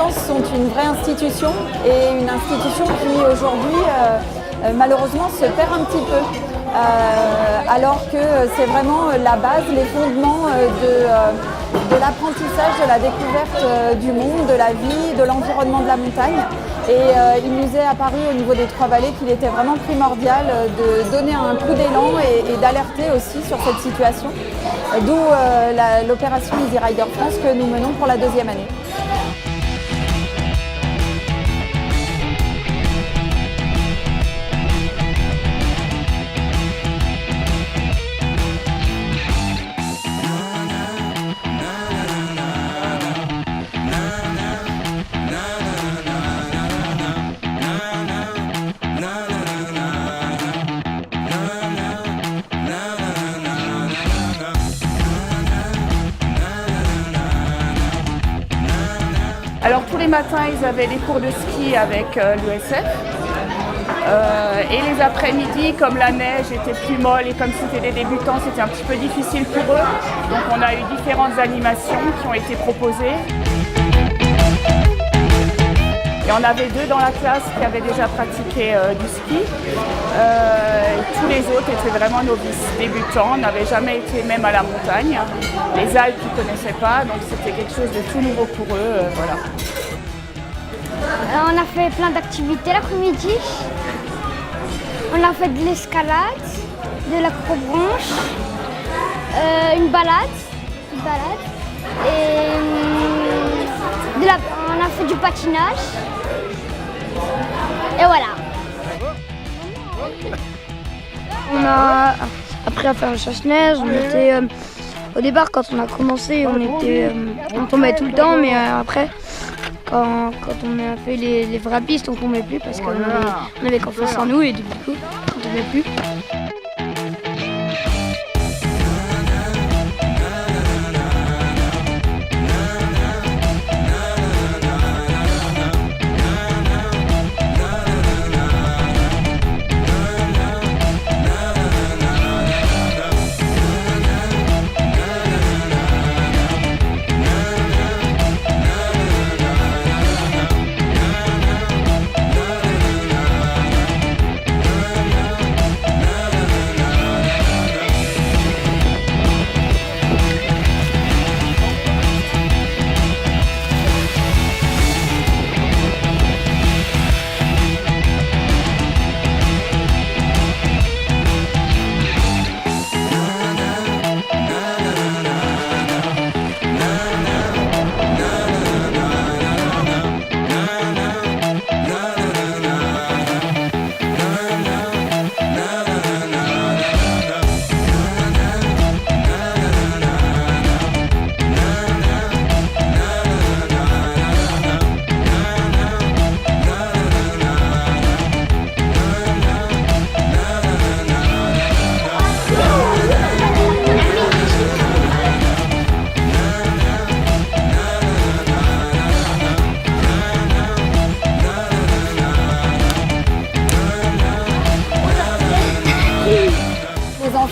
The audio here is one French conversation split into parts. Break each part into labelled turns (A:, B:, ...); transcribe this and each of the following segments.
A: France sont une vraie institution et une institution qui aujourd'hui malheureusement se perd un petit peu. Alors que c'est vraiment la base, les fondements de l'apprentissage, de la découverte du monde, de la vie, de l'environnement de la montagne. Et il nous est apparu au niveau des Trois-Vallées qu'il était vraiment primordial de donner un coup d'élan et d'alerter aussi sur cette situation. D'où l'opération Easy Rider France que nous menons pour la 2e année.
B: Alors tous les matins, ils avaient des cours de ski avec l'USF. Et les après-midi, comme la neige était plus molle et comme c'était des débutants, c'était un petit peu difficile pour eux. Donc on a eu différentes animations qui ont été proposées. Et on avait 2 dans la classe qui avaient déjà pratiqué du ski. Tous les autres étaient vraiment novices, débutants, n'avaient jamais été même à la montagne. Les Alpes, ils ne connaissaient pas, donc c'était quelque chose de tout nouveau pour eux. Voilà.
C: On a fait plein d'activités l'après-midi. On a fait de l'escalade, de l'acrobranche, une balade. Et on a fait du patinage. Et voilà.
D: On a appris à faire la chasse-neige. Au départ, quand on a commencé, on tombait tout le temps, mais après, quand on a fait les vraies pistes, on tombait plus parce qu'on avait confiance en nous et du coup, on tombait plus.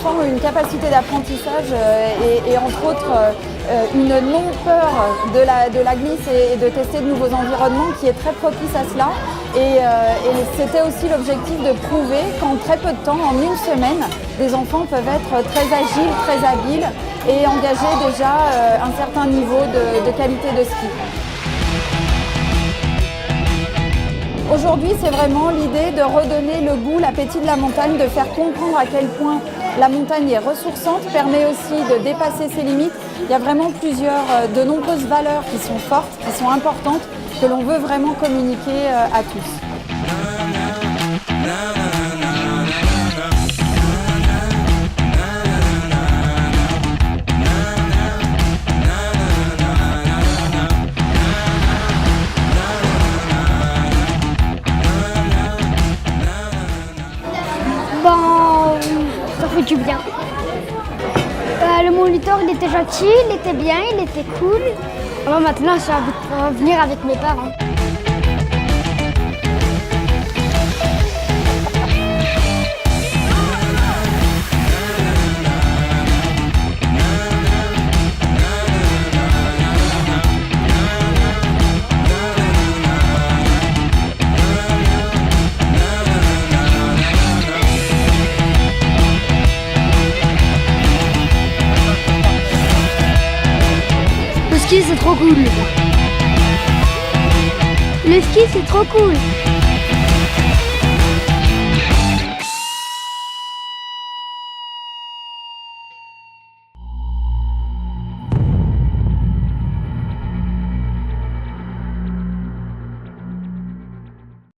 A: Ont une capacité d'apprentissage et entre autres une non-peur de la glisse et de tester de nouveaux environnements qui est très propice à cela. Et c'était aussi l'objectif de prouver qu'en très peu de temps, en une semaine, des enfants peuvent être très agiles, très habiles et engager déjà un certain niveau de qualité de ski. Aujourd'hui, c'est vraiment l'idée de redonner le goût, l'appétit de la montagne, de faire comprendre à quel point la montagne est ressourçante, permet aussi de dépasser ses limites. Il y a vraiment de nombreuses valeurs qui sont fortes, qui sont importantes, que l'on veut vraiment communiquer à tous.
C: Ça fait du bien. Le moniteur, il était gentil, il était bien, il était cool. Alors maintenant, j'ai envie de venir avec mes parents. cool. Le ski, c'est trop cool.